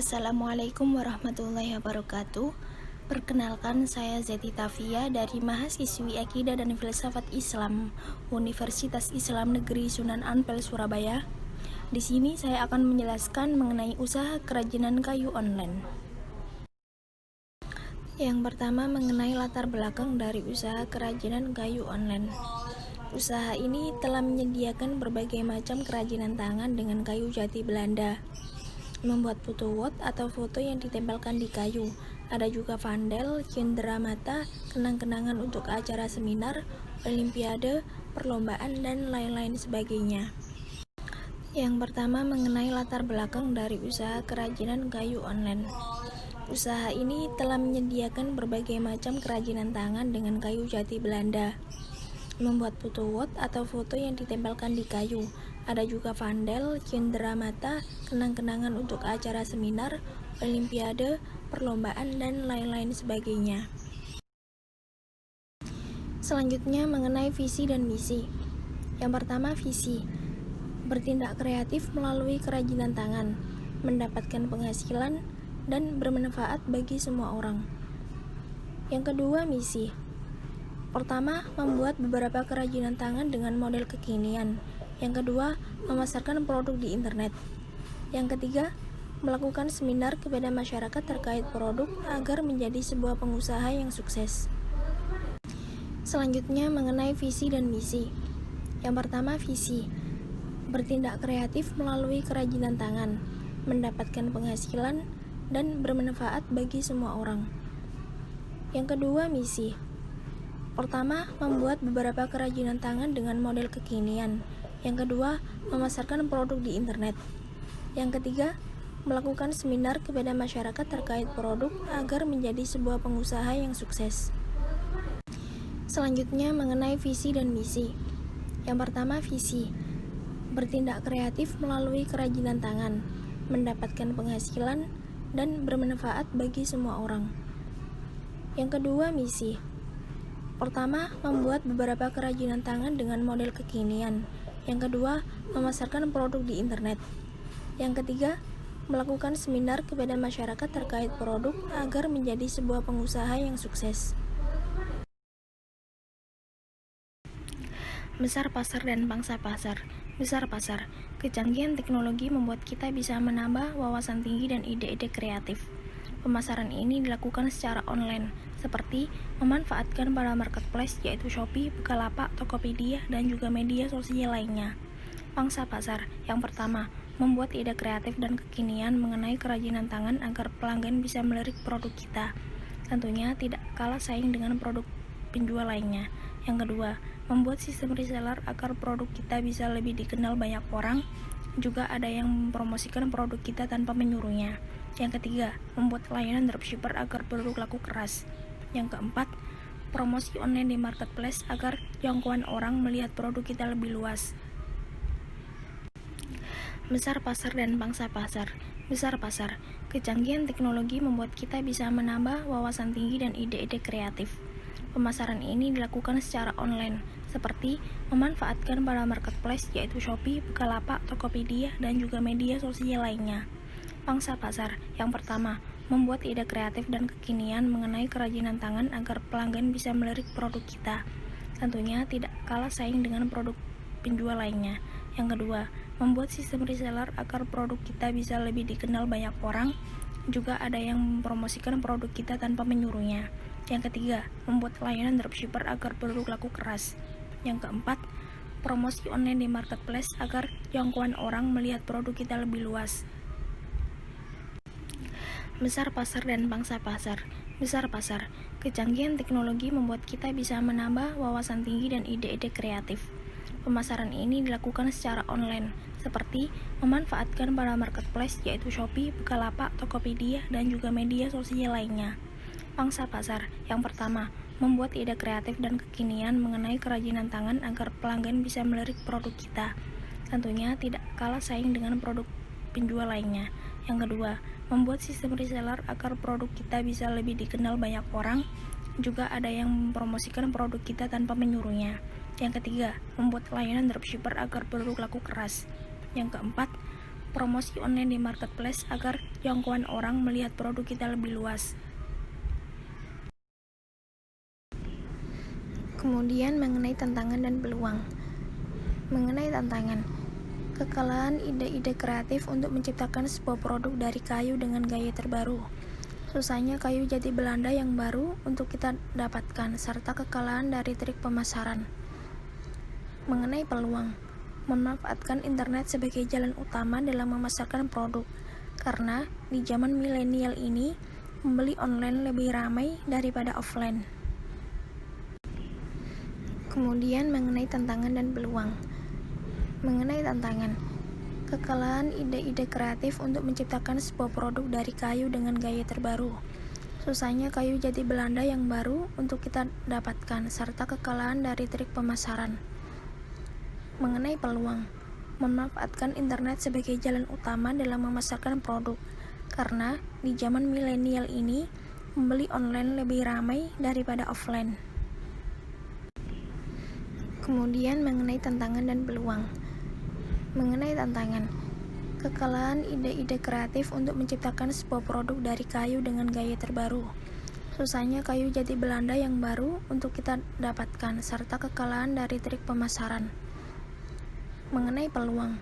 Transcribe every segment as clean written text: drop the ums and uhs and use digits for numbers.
Assalamualaikum warahmatullahi wabarakatuh. Perkenalkan, saya Zeti Tafia dari mahasiswi Akidah dan Filsafat Islam Universitas Islam Negeri Sunan Ampel, Surabaya. Di sini saya akan menjelaskan mengenai usaha kerajinan kayu online. Yang pertama, mengenai latar belakang dari usaha kerajinan kayu online. Usaha ini telah menyediakan berbagai macam kerajinan tangan dengan kayu jati Belanda. Membuat foto wot atau foto yang ditempelkan di kayu. Ada juga vandel, cenderamata, kenang-kenangan untuk acara seminar, olimpiade, perlombaan, dan lain-lain sebagainya. Yang pertama, mengenai latar belakang dari usaha kerajinan kayu online. Usaha ini telah menyediakan berbagai macam kerajinan tangan dengan kayu jati Belanda. Membuat foto wot atau foto yang ditempelkan di kayu. Ada juga vandel, cenderamata, kenang-kenangan untuk acara seminar, olimpiade, perlombaan, dan lain-lain sebagainya. Selanjutnya, mengenai visi dan misi. Yang pertama, visi. Bertindak kreatif melalui kerajinan tangan, mendapatkan penghasilan, dan bermanfaat bagi semua orang. Yang kedua, misi. Pertama, membuat beberapa kerajinan tangan dengan model kekinian. Yang kedua, memasarkan produk di internet. Yang ketiga, melakukan seminar kepada masyarakat terkait produk agar menjadi sebuah pengusaha yang sukses. Selanjutnya, mengenai visi dan misi. Yang pertama, visi. Bertindak kreatif melalui kerajinan tangan, mendapatkan penghasilan, dan bermanfaat bagi semua orang. Yang kedua, misi. Pertama, membuat beberapa kerajinan tangan dengan model kekinian. Yang kedua, memasarkan produk di internet. Yang ketiga, melakukan seminar kepada masyarakat terkait produk agar menjadi sebuah pengusaha yang sukses. Selanjutnya, mengenai visi dan misi. Yang pertama, visi. Bertindak kreatif melalui kerajinan tangan, mendapatkan penghasilan, dan bermanfaat bagi semua orang. Yang kedua, misi. Pertama, membuat beberapa kerajinan tangan dengan model kekinian. Yang kedua, memasarkan produk di internet. Yang ketiga, melakukan seminar kepada masyarakat terkait produk agar menjadi sebuah pengusaha yang sukses. Besar pasar dan pangsa pasar. Besar pasar. Kecanggihan teknologi membuat kita bisa menambah wawasan tinggi dan ide-ide kreatif. Pemasaran ini dilakukan secara online, seperti memanfaatkan para marketplace yaitu Shopee, Bukalapak, Tokopedia, dan juga media sosial lainnya. Pangsa pasar. Yang pertama, membuat ide kreatif dan kekinian mengenai kerajinan tangan agar pelanggan bisa melirik produk kita. Tentunya tidak kalah saing dengan produk penjual lainnya. Yang kedua, membuat sistem reseller agar produk kita bisa lebih dikenal banyak orang. Juga ada yang mempromosikan produk kita tanpa menyuruhnya. Yang ketiga, membuat layanan dropshipper agar produk laku keras. Yang keempat, promosi online di marketplace agar jangkauan orang melihat produk kita lebih luas. Besar pasar dan pangsa pasar. Besar pasar. Kecanggihan teknologi membuat kita bisa menambah wawasan tinggi dan ide-ide kreatif. Pemasaran ini dilakukan secara online, seperti memanfaatkan para marketplace yaitu Shopee, Bukalapak, Tokopedia, dan juga media sosial lainnya. Pangsa pasar. Yang pertama, membuat ide kreatif dan kekinian mengenai kerajinan tangan agar pelanggan bisa melirik produk kita. Tentunya tidak kalah saing dengan produk penjual lainnya. Yang kedua, membuat sistem reseller agar produk kita bisa lebih dikenal banyak orang. Juga ada yang mempromosikan produk kita tanpa menyuruhnya. Yang ketiga, membuat layanan dropshipper agar produk laku keras. Yang keempat, promosi online di marketplace agar jangkauan orang melihat produk kita lebih luas. Besar pasar dan pangsa pasar. Besar pasar. Kecanggihan teknologi membuat kita bisa menambah wawasan tinggi dan ide-ide kreatif. Pemasaran ini dilakukan secara online, seperti memanfaatkan para marketplace yaitu Shopee, Bukalapak, Tokopedia, dan juga media sosial lainnya. Pangsa pasar. Yang pertama, membuat ide kreatif dan kekinian mengenai kerajinan tangan agar pelanggan bisa melirik produk kita. Tentunya tidak kalah saing dengan produk penjual lainnya. Yang kedua, membuat sistem reseller agar produk kita bisa lebih dikenal banyak orang. Juga ada yang mempromosikan produk kita tanpa menyuruhnya. Yang ketiga, membuat layanan dropshipper agar produk laku keras. Yang keempat, promosi online di marketplace agar jangkauan orang melihat produk kita lebih luas. Kemudian mengenai tantangan dan peluang. Mengenai tantangan, kekalahan ide-ide kreatif untuk menciptakan sebuah produk dari kayu dengan gaya terbaru. Susahnya kayu jati Belanda yang baru untuk kita dapatkan, serta kekalahan dari trik pemasaran. Mengenai peluang, memanfaatkan internet sebagai jalan utama dalam memasarkan produk, karena di zaman milenial ini, membeli online lebih ramai daripada offline. Kemudian mengenai tantangan dan peluang. Mengenai tantangan, kekalahan ide-ide kreatif untuk menciptakan sebuah produk dari kayu dengan gaya terbaru. Susahnya kayu jati Belanda yang baru untuk kita dapatkan, serta kekalahan dari trik pemasaran. Mengenai peluang, memanfaatkan internet sebagai jalan utama dalam memasarkan produk, karena di zaman milenial ini, membeli online lebih ramai daripada offline. Kemudian mengenai tantangan dan peluang. Mengenai tantangan, kekalahan ide-ide kreatif untuk menciptakan sebuah produk dari kayu dengan gaya terbaru. Susahnya kayu jati Belanda yang baru untuk kita dapatkan, serta kekalahan dari trik pemasaran. Mengenai peluang,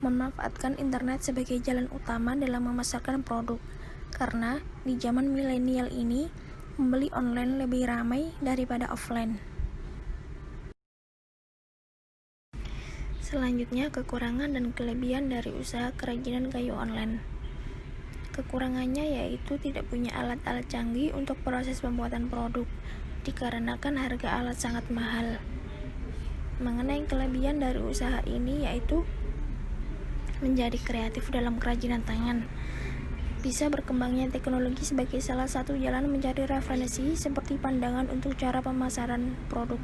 memanfaatkan internet sebagai jalan utama dalam memasarkan produk, karena di zaman milenial ini, membeli online lebih ramai daripada offline. Selanjutnya, kekurangan dan kelebihan dari usaha kerajinan kayu online. Kekurangannya yaitu tidak punya alat-alat canggih untuk proses pembuatan produk, dikarenakan harga alat sangat mahal. Mengenai kelebihan dari usaha ini yaitu menjadi kreatif dalam kerajinan tangan. Bisa berkembangnya teknologi sebagai salah satu jalan mencari referensi seperti pandangan untuk cara pemasaran produk,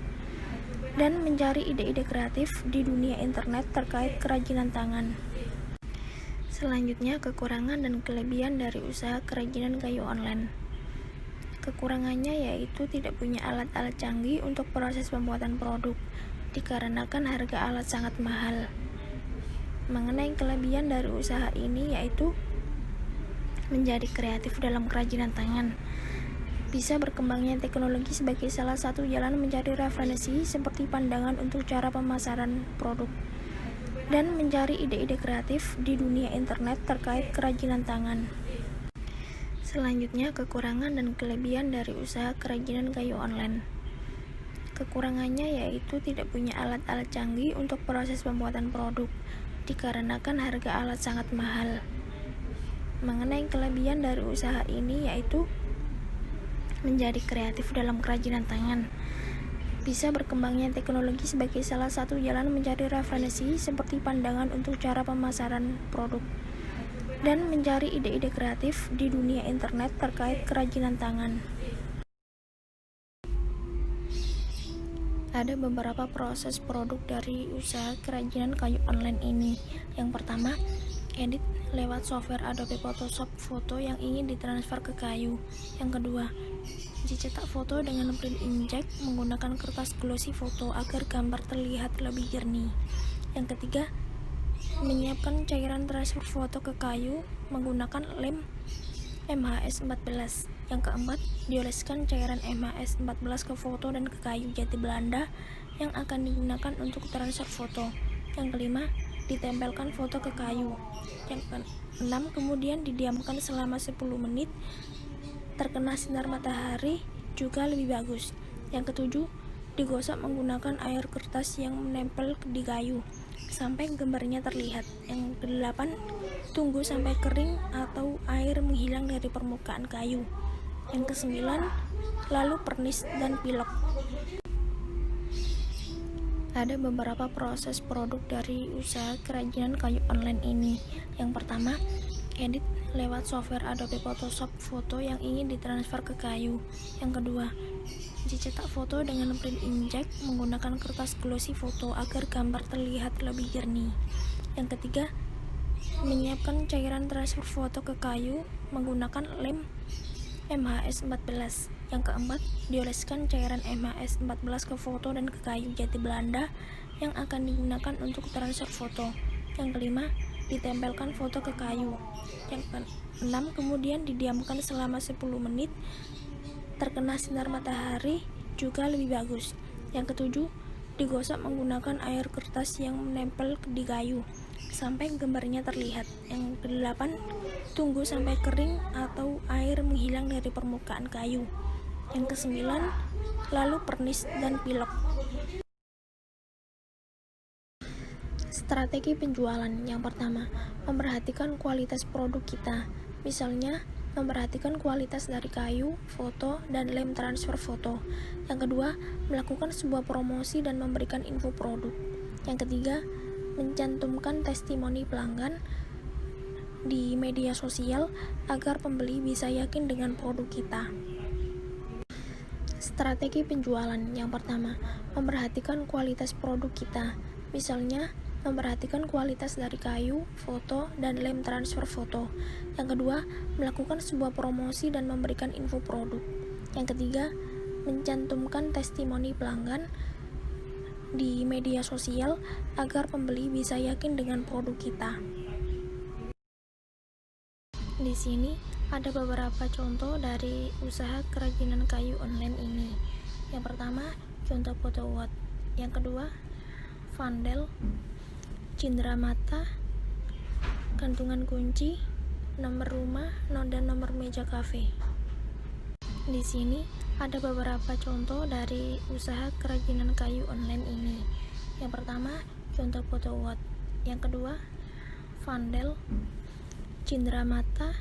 dan mencari ide-ide kreatif di dunia internet terkait kerajinan tangan. Selanjutnya, kekurangan dan kelebihan dari usaha kerajinan kayu online. Kekurangannya yaitu tidak punya alat-alat canggih untuk proses pembuatan produk, dikarenakan harga alat sangat mahal. Mengenai kelebihan dari usaha ini yaitu menjadi kreatif dalam kerajinan tangan. Bisa berkembangnya teknologi sebagai salah satu jalan mencari referensi seperti pandangan untuk cara pemasaran produk, dan mencari ide-ide kreatif di dunia internet terkait kerajinan tangan. Selanjutnya, kekurangan dan kelebihan dari usaha kerajinan kayu online. Kekurangannya yaitu tidak punya alat-alat canggih untuk proses pembuatan produk, dikarenakan harga alat sangat mahal. Mengenai kelebihan dari usaha ini yaitu menjadi kreatif dalam kerajinan tangan. Bisa berkembangnya teknologi sebagai salah satu jalan mencari referensi seperti pandangan untuk cara pemasaran produk, dan mencari ide-ide kreatif di dunia internet terkait kerajinan tangan. Ada beberapa proses produk dari usaha kerajinan kayu online ini. Yang pertama, edit lewat software Adobe Photoshop foto yang ingin ditransfer ke kayu. Yang kedua, dicetak foto dengan print inkjet menggunakan kertas glossy foto agar gambar terlihat lebih jernih. Yang ketiga, menyiapkan cairan transfer foto ke kayu menggunakan lem MHS14. Yang keempat, dioleskan cairan MHS14 ke foto dan ke kayu jati Belanda yang akan digunakan untuk transfer foto. Yang kelima, ditempelkan foto ke kayu. Yang keenam, kemudian didiamkan selama 10 menit. Terkena sinar matahari juga lebih bagus. Yang ketujuh, digosok menggunakan air kertas yang menempel di kayu sampai gambarnya terlihat. Yang kedelapan, tunggu sampai kering atau air menghilang dari permukaan kayu. Yang kesembilan, lalu pernis dan pilok. Ada beberapa proses produk dari usaha kerajinan kayu online ini. Yang pertama, edit lewat software Adobe Photoshop foto yang ingin ditransfer ke kayu. Yang kedua, dicetak foto dengan print inkjet menggunakan kertas glossy foto agar gambar terlihat lebih jernih. Yang ketiga, menyiapkan cairan transfer foto ke kayu menggunakan lem MHS14. Yang keempat, dioleskan cairan MHS14 ke foto dan ke kayu jati Belanda yang akan digunakan untuk transfer foto. Yang kelima, ditempelkan foto ke kayu. Yang keenam, kemudian didiamkan selama 10 menit. Terkena sinar matahari juga lebih bagus. Yang ketujuh, digosok menggunakan air kertas yang menempel di kayu sampai gambarnya terlihat. Yang kedelapan, tunggu sampai kering atau air menghilang dari permukaan kayu. Yang kesembilan, lalu pernis dan pilok. Strategi penjualan. Yang pertama, memperhatikan kualitas produk kita. Misalnya, memperhatikan kualitas dari kayu, foto, dan lem transfer foto. Yang kedua, melakukan sebuah promosi dan memberikan info produk. Yang ketiga, mencantumkan testimoni pelanggan di media sosial agar pembeli bisa yakin dengan produk kita. Strategi penjualan. Yang pertama, memperhatikan kualitas produk kita. Misalnya, memperhatikan kualitas dari kayu, foto, dan lem transfer foto. Yang kedua, melakukan sebuah promosi dan memberikan info produk. Yang ketiga, mencantumkan testimoni pelanggan di media sosial agar pembeli bisa yakin dengan produk kita. Di sini ada beberapa contoh dari usaha kerajinan kayu online ini. Yang pertama, contoh foto Watt. Yang kedua, Vandel, cindera mata, gantungan kunci, nomor rumah, dan nomor meja kafe. Di sini ada beberapa contoh dari usaha kerajinan kayu online ini. Yang pertama, contoh foto Watt. Yang kedua, Vandel, cindera mata,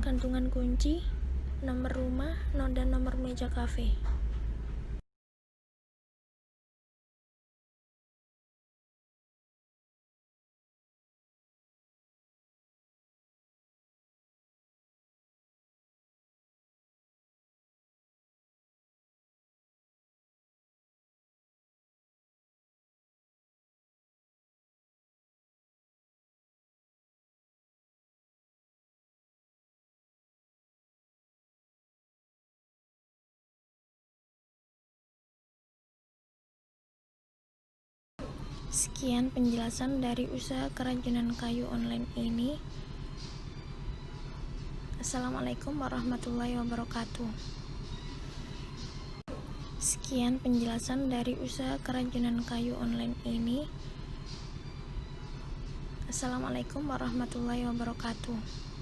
gantungan kunci, nomor rumah, dan nomor meja kafe. Sekian penjelasan dari usaha kerajinan kayu online ini. Assalamualaikum warahmatullahi wabarakatuh. Sekian penjelasan dari usaha kerajinan kayu online ini. Assalamualaikum warahmatullahi wabarakatuh.